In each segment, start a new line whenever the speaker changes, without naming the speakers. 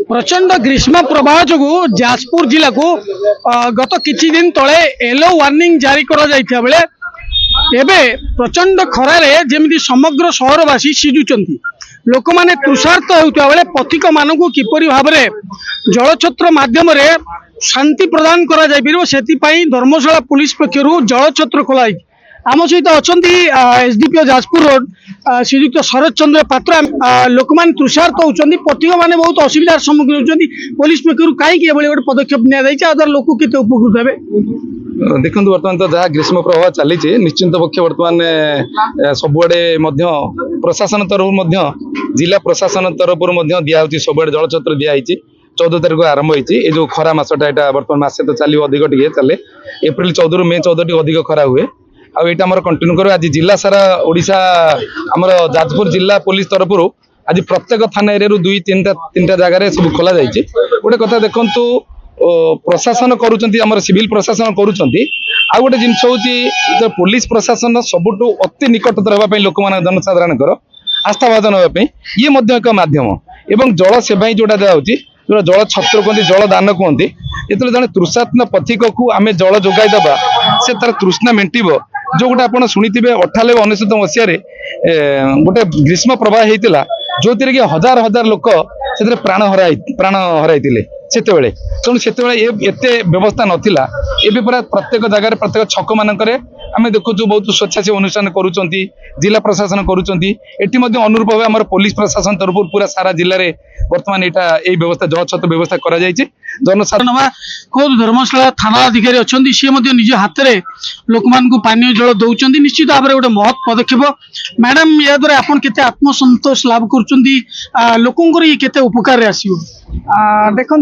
प्रचंड ग्रीष्म प्रवाह जो जाजपुर जिला को गत किछि दिन तले येलो वार्निंग जारी करा जाइथिया बेले एबे प्रचंड खरारे जेमिति समग्र सहरवासी सिजुचंती लोक माने तुषार्त होउता बेले पथिक मानकु किपरि भाबरे जलछत्र माध्यम रे शांति प्रदान करा जाय बिरो सेति पई धर्मशाला पुलिस पक्षरु जलछत्र खोलाई आम सहित अच्छा एसडीपीओ जाजपुर रोड श्रीयुक्त शरद चंद्र पात्र लोक मान तुषार्त होती पथिक मैंने बहुत असुविधार सम्मुखीन होती पुलिस पक्षर कहीं गोटे पदक्षेप नि लोक केते उपकृत हे
देखो बर्तमान तो जहाँ ग्रीष्म प्रभाव चली निश्चिंत पक्ष बर्तमान सबुआड़े प्रशासन तरफ जिला प्रशासन तरफ दिखाई सबुआड़े जलछत्र दिखाई 14 तारीख आरंभ होती जो खरा मसटा यहाँ बर्तमान मसे तो चलो अधिक टे चले एप्रिल 14 रु मे 14 टी अधिक खरा हुए आम कंटिन्यू कर आज जिला सारा ओडिशा आमर जाजपुर जिला पुलिस तरफ आज प्रत्येक थाना एरिया 2-3 जगह सब खोल जाइए गोटे कथा देखु प्रशासन करुँच सिविल प्रशासन करुँच आ गोटे जिन हूँ पुलिस प्रशासन सबुठू अति निकटतर होगापी लोक मान जनसाधारण आस्था भाजन होगापी ये एक माध्यम एवं जल सेवा जोटा जाऊँगी जो जल छत्र कहते जल दान कहते जो जड़े तृषात्म पथिक को आम जल जोगाईदबा से तार तृष्णा मेटिब जो गोटे आप शुणी 98-99 मसीह गोटे ग्रीष्म प्रवाह होता जो थी कि हजार हजार लोक से प्राण हराई से तेणु से एत व्यवस्था नाला एवं पूरा प्रत्येक जगह प्रत्येक छक मानक आम देखु बहुत स्वेच्छासेवी अनुष्ठान करुँच जिला प्रशासन करुँच अनुरूप भाव आम पुलिस प्रशासन तरफ पूरा सारा जिले में बर्तमान यहाँ यही व्यवस्था जलछत्र व्यवस्था करा जनसाधारण
खुद धर्मशाला थाना अधिकारी अच्छा सी निज हाथ में लोक मान पानी जल दौरान निश्चित भाव में गोटे महत् पदक्षेप मैडम या द्वारा आप आत्मसंतोष लाभ कर लोक ये उपकार आसो
देखु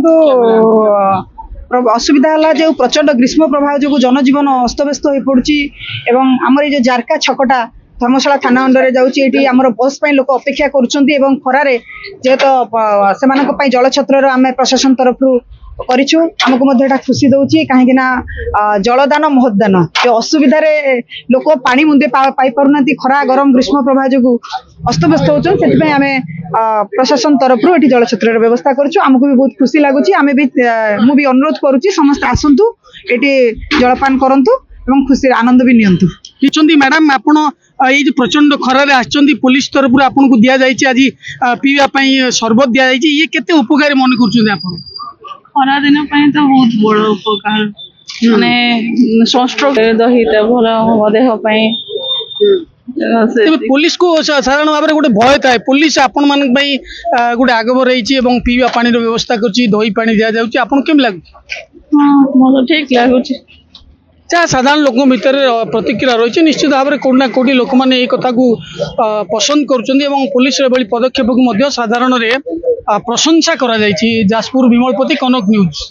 असुविधा है जो प्रचंड ग्रीष्म प्रभाव जो जनजीवन अस्तव्यस्त हो पड़ी एवं आमर ये जारका छकटा धर्मशाला थाना अंडर जाऊँगी आमर बस लोक अपेक्षा करुँच खरारे जेहेतु से जलछत्र आम प्रशासन तरफ करूँ आमको खुशी दौर कहीं जलदान महदान जो असुविधा लोक पानी मुंदे पाई पारना खरा गरम ग्रीष्म प्रभाव जो अस्तव्यस्त होती आम प्रशासन तरफ ये जलछत्र व्यवस्था करमको भी बहुत खुशी लगुच आम भी मुझे अनुरोध करुँच समस्त आसतु ये जलपान करूँ एवं खुशी आनंद भी नियंतु
मैडम आपण ये प्रचंड खरार आछंती पुलिस तरफ आपको दि जाइए आज पीवा सरबत दि जाइए ये केते उपकारी मन कर
खरा दिन तो बहुत बड़ उपकार माने सनस्ट्रोक दही भल हम देह
पुलिस को साधारण भाव में गोटे भय थाए पुलिस आपण मान गोटे आगबर रही पीवा पानी व्यवस्था कर दही पानी दि जाऊँगी आपन केम लगुच
ठीक लगुच
जहाँ साधारण लोक भितर प्रतिक्रिया रही है निश्चित भाव में कौटना कौटी लोक मैंने ये कथा को पसंद कर पुलिस पदक्षेप को साधारण प्रशंसा करा जायछि। जाजपुर विमलपति कनक न्यूज।